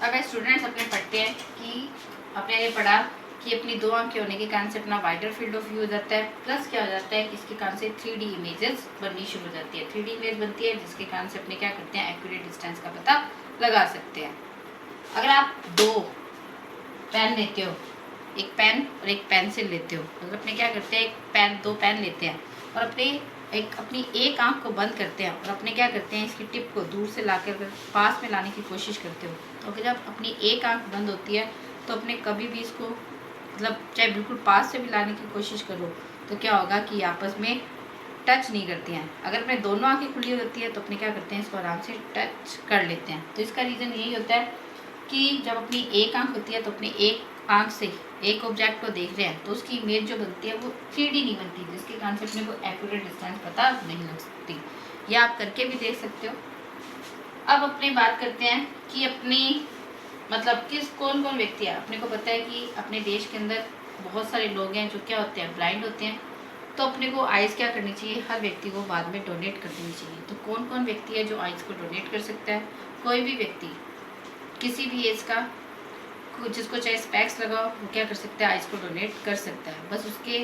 अगर स्टूडेंट्स अपने पढ़ते हैं कि अपने ने पढ़ा कि अपनी दो आंखें होने के कारण से अपना वाइडर फील्ड ऑफ व्यू हो जाता है, प्लस क्या हो जाता है कि इसके कारण से 3D इमेजेस बननी शुरू हो जाती है। 3D इमेज बनती है जिसके कारण से अपने क्या करते हैं, एक्यूरेट डिस्टेंस का पता लगा सकते हैं। अगर आप दो पेन लेते हो, एक पेन और एक पेंसिल लेते हो, मतलब अपने क्या करते हैं, एक पेन, दो पेन लेते हैं और अपनी एक आंख को बंद करते हैं और अपने क्या करते हैं, इसकी टिप को दूर से लाकर पास में लाने की कोशिश करते हो। तो अगर जब अपनी एक आंख बंद होती है तो अपने कभी भी इसको मतलब चाहे बिल्कुल पास से भी लाने की कोशिश करो तो क्या होगा कि आपस में टच नहीं करती हैं। अगर अपने दोनों आंखें खुली होती है तो अपने क्या करते हैं, इसको आराम से टच कर लेते हैं। तो इसका रीज़न यही होता है कि जब अपनी एक आंख होती है तो अपने एक आंख से एक ऑब्जेक्ट को देख रहे हैं तो उसकी इमेज जो बनती है वो 3D नहीं बनती, जिसके कारण से अपने को एक्यूरेट डिस्टेंस पता नहीं लग सकती। ये आप करके भी देख सकते हो। अब अपने बात करते हैं कि अपनी मतलब कौन कौन व्यक्ति है। अपने को पता है कि अपने देश के अंदर बहुत सारे लोग हैं जो क्या होते हैं, ब्लाइंड होते हैं। तो अपने को आइज़ क्या करनी चाहिए, हर व्यक्ति को बाद में डोनेट कर देनी चाहिए। तो कौन कौन व्यक्ति है जो आइज़ को डोनेट कर सकता है, कोई भी व्यक्ति किसी भी एज का जिसको चाहे स्पेक्स लगाओ वो क्या कर सकता है, आइज़ को डोनेट कर सकता है। बस उसके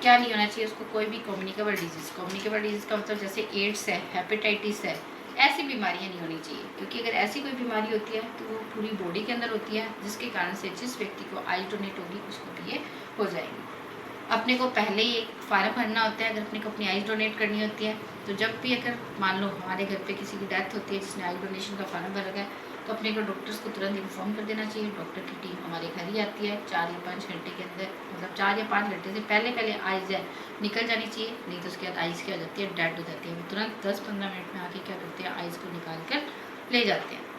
क्या नहीं होना चाहिए, उसको कोई भी कम्युनिकेबल डिजीज़ का मतलब जैसे एड्स है, हेपेटाइटिस है, ऐसी बीमारियां नहीं होनी चाहिए। क्योंकि अगर ऐसी कोई बीमारी होती है तो वो पूरी बॉडी के अंदर होती है, जिसके कारण से जिस व्यक्ति को आइज़ डोनेट होगी उसको भी ये हो जाएगी। अपने को पहले ही एक फार्म भरना होता है अगर अपने को अपनी आइज़ डोनेट करनी होती है। तो जब भी अगर मान लो हमारे घर पे किसी की डेथ होती है जिसने आइज़ डोनेशन का फार्म भर रखा है तो अपने को डॉक्टर्स को तुरंत इन्फॉर्म कर देना चाहिए। डॉक्टर की टीम हमारे घर ही आती है 4 या 5 घंटे के अंदर, मतलब 4 या 5 घंटे से पहले आइज़ है निकल जानी चाहिए, नहीं तो उसके बाद आइज़ क्या हो जाती है, डेड हो जाती है। वो तुरंत 10-15 मिनट में आके क्या करते हैं, आइज़ को निकाल कर ले जाते हैं।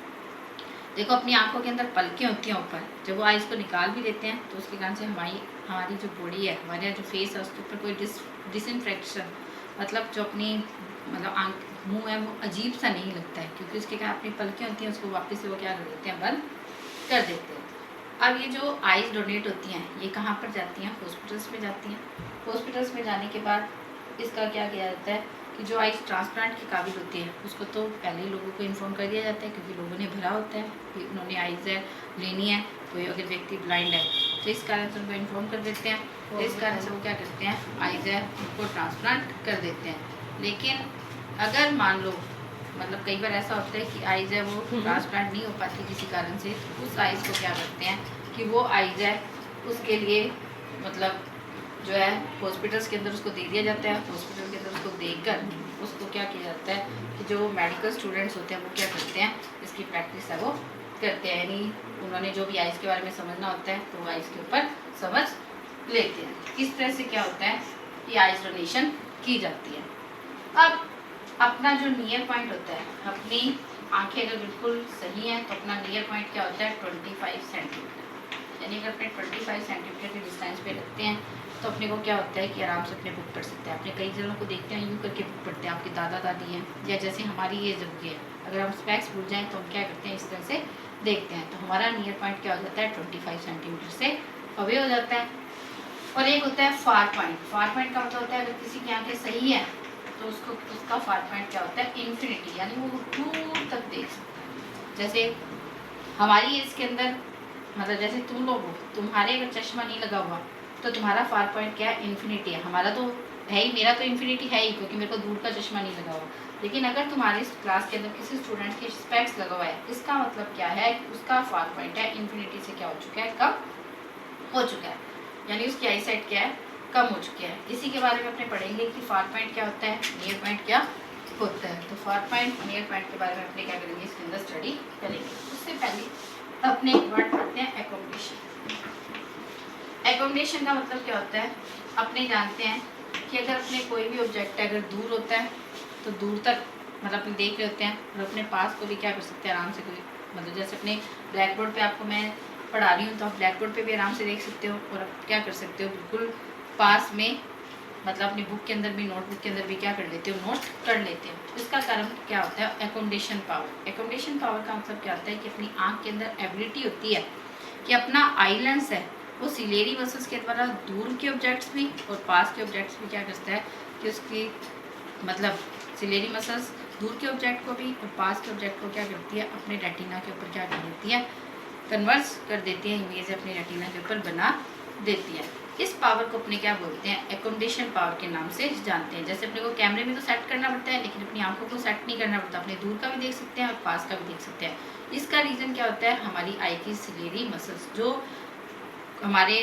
देखो अपनी आंखों के अंदर पलकें होती हैं ऊपर, जब वो आइज़ को निकाल भी देते हैं तो उसके कारण से हमारी जो बॉडी है, हमारे जो फेस है उसके ऊपर कोई डिसइंफेक्शन मतलब जो अपनी मतलब मुंह है वो अजीब सा नहीं लगता है, क्योंकि उसके क्या अपनी पलकें होती हैं उसको वापस से वो क्या कर देते हैं, बंद कर देते हैं। अब ये जो आइज़ डोनेट होती हैं ये कहाँ पर जाती हैं, हॉस्पिटल्स में जाती हैं। हॉस्पिटल्स में जाने के बाद इसका क्या किया जाता है कि जो आइज़ ट्रांसप्लांट के काबिल होती है उसको तो पहले ही लोगों को इन्फॉर्म कर दिया जाता है, क्योंकि लोगों ने भरा होता है कि उन्होंने आइज़ है लेनी है, कोई अगर व्यक्ति ब्लाइंड है तो इस कारण से उनको इन्फॉर्म कर देते हैं। तो इस कारण से वो क्या करते हैं, आइज़ है उनको ट्रांसप्लांट कर देते हैं। लेकिन अगर मान लो मतलब कई बार ऐसा होता है कि आइज़ है वो ट्रांसप्लांट नहीं हो पाती किसी कारण से, तो उस आइज़ को क्या करते हैं कि वो आइज़ है उसके लिए मतलब जो है हॉस्पिटल्स के अंदर उसको दे दिया जाता है। हॉस्पिटल के अंदर उसको देकर उसको क्या किया जाता है कि जो मेडिकल स्टूडेंट्स होते हैं वो क्या करते हैं, इसकी प्रैक्टिस है वो करते हैं, यानी उन्होंने जो भी आइज़ के बारे में समझना होता है तो वो आइज़ के ऊपर समझ लेते हैं। इस तरह से क्या होता है कि आइज़ डोनेशन की जाती है। अब अपना जो नियर पॉइंट होता है, अपनी आंखें अगर बिल्कुल सही हैं तो अपना नियर पॉइंट क्या होता है, 25 सेंटीमीटर। यानी अगर अपने 25 सेंटीमीटर के डिस्टेंस पे रखते हैं तो अपने को क्या होता है कि आराम से अपने बुक पढ़ सकते हैं। अपने कई जनों को देखते हैं यूँ करके बुक पढ़ते हैं, आपके दादा दादी हैं या जैसे हमारी ये जब है, अगर हम स्पेक्स भूल जाएँ तो हम क्या करते हैं, इस तरह से देखते हैं। तो हमारा नियर पॉइंट क्या हो जाता है, 25 सेंटीमीटर से अवे हो जाता है। और एक होता है फार पॉइंट। फार पॉइंट का मतलब होता है अगर किसी की आंखें सही है तो उसका फार पॉइंट क्या होता है, इन्फिनिटी, यानी वो दूर तक देख सकता है। जैसे हमारी एज के अंदर मतलब जैसे तुम लोग हो, तुम्हारे अगर चश्मा नहीं लगा हुआ तो तुम्हारा फार पॉइंट क्या है, इन्फिनिटी है। हमारा तो है ही, मेरा तो इन्फिनिटी है ही क्योंकि मेरे को दूर का चश्मा नहीं लगा हुआ। लेकिन अगर तुम्हारे क्लास के अंदर किसी स्टूडेंट के स्पेक्स लगा हुआ है, इसका मतलब क्या है, उसका फार पॉइंट है इन्फिनिटी से क्या हो चुका है, कम हो चुका है, यानी उसकी आई साइट क्या है, कम हो चुकी है। इसी के बारे में अपने पढ़ेंगे कि फार पॉइंट क्या होता है, नियर पॉइंट क्या होता है। तो फार पॉइंट नियर पॉइंट के बारे में अपने क्या करेंगे, इसके अंदर स्टडी करेंगे। उससे पहले अपने एक वर्ड पढ़ते हैं, एकोमोडेशन। एकोमोडेशन का मतलब क्या होता है, अपने जानते हैं कि अगर अपने कोई भी ऑब्जेक्ट अगर दूर होता है तो दूर तक मतलब अपने देख रहे होते हैं, और अपने पास को भी क्या कर सकते हैं, आराम से कोई मतलब जैसे अपने ब्लैक बोर्ड पर आपको मैं पढ़ा रही हूँ तो आप ब्लैक बोर्ड पे भी आराम से देख सकते हो, और आप क्या कर सकते हो, बिल्कुल पास में मतलब अपनी बुक के अंदर भी, नोटबुक के अंदर भी क्या कर लेते हो, नोट कर लेते हो। इसका कारण क्या होता है, एकोमोडेशन पावर। एकोमोडेशन पावर का मतलब क्या होता है कि अपनी आँख के अंदर एबिलिटी होती है कि अपना आई लेंस है वो सिलेरी मसल्स के द्वारा दूर के ऑब्जेक्ट्स भी और पास के ऑब्जेक्ट्स भी क्या करता है कि उसकी मतलब सिलेरी मसल्स दूर के ऑब्जेक्ट को भी और पास के ऑब्जेक्ट को क्या करती है, अपने रेटिना के ऊपर क्या कर देती है, कन्वर्स कर देती है, इमेज अपनी रेटिना के ऊपर बना देती है। इस पावर को अपने क्या बोलते हैं, एकोमोडेशन पावर के नाम से जानते हैं। जैसे अपने को कैमरे में तो सेट करना पड़ता है, लेकिन अपनी आंखों को सेट नहीं करना पड़ता, अपने दूर का भी देख सकते हैं और पास का भी देख सकते हैं। इसका रीज़न क्या होता है, हमारी आई की सिलेरी मसल्स, जो हमारे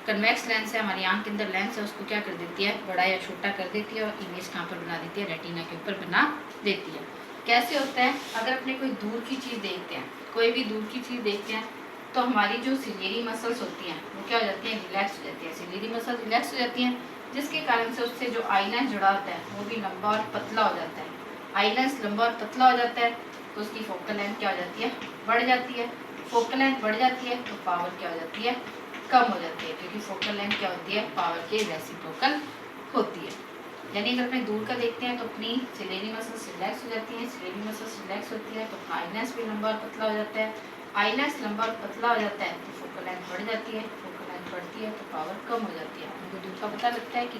कन्वेक्स लेंस है, हमारी आंख के अंदर लेंस है, उसको क्या कर देती है, बड़ा या छोटा कर देती है और इमेज कहाँ पर बना देती है, रेटिना के ऊपर बना देती है। कैसे होता है, अगर अपने कोई दूर की चीज़ देखते हैं, कोई भी दूर की चीज़ देखते हैं, तो हमारी जो सिलेरी मसल्स होती हैं वो क्या हो जाती हैं, रिलैक्स हो जाती हैं। सिलेरी मसल रिलैक्स हो जाती हैं, जिसके कारण से उससे जो आई लेंस जुड़ा होता है वो भी लंबा और पतला हो जाता है। आई लेंस लंबा और पतला हो जाता है तो उसकी फोकल लेंथ क्या हो जाती है, बढ़ जाती है। फोकल लेंथ बढ़ जाती है तो पावर क्या हो जाती है, कम हो जाती है, क्योंकि फोकल लेंथ क्या होती है, पावर के रेसिप्रोकल होती है। यानी अगर अपने दूर का देखते हैं तो अपनी सिलेरी मसल्स रिलैक्स हो जाती हैं, सिलेरी मसल्स रिलैक्स होती है तो आई लेंस भी लंबा और पतला हो जाता है। आई लेंस लंबा और पतला हो जाता है तो फोकल लेंथ बढ़ जाती है, फोकल लेंथ बढ़ती है तो पावर कम हो जाती है। हमको दूर का पता लगता है कि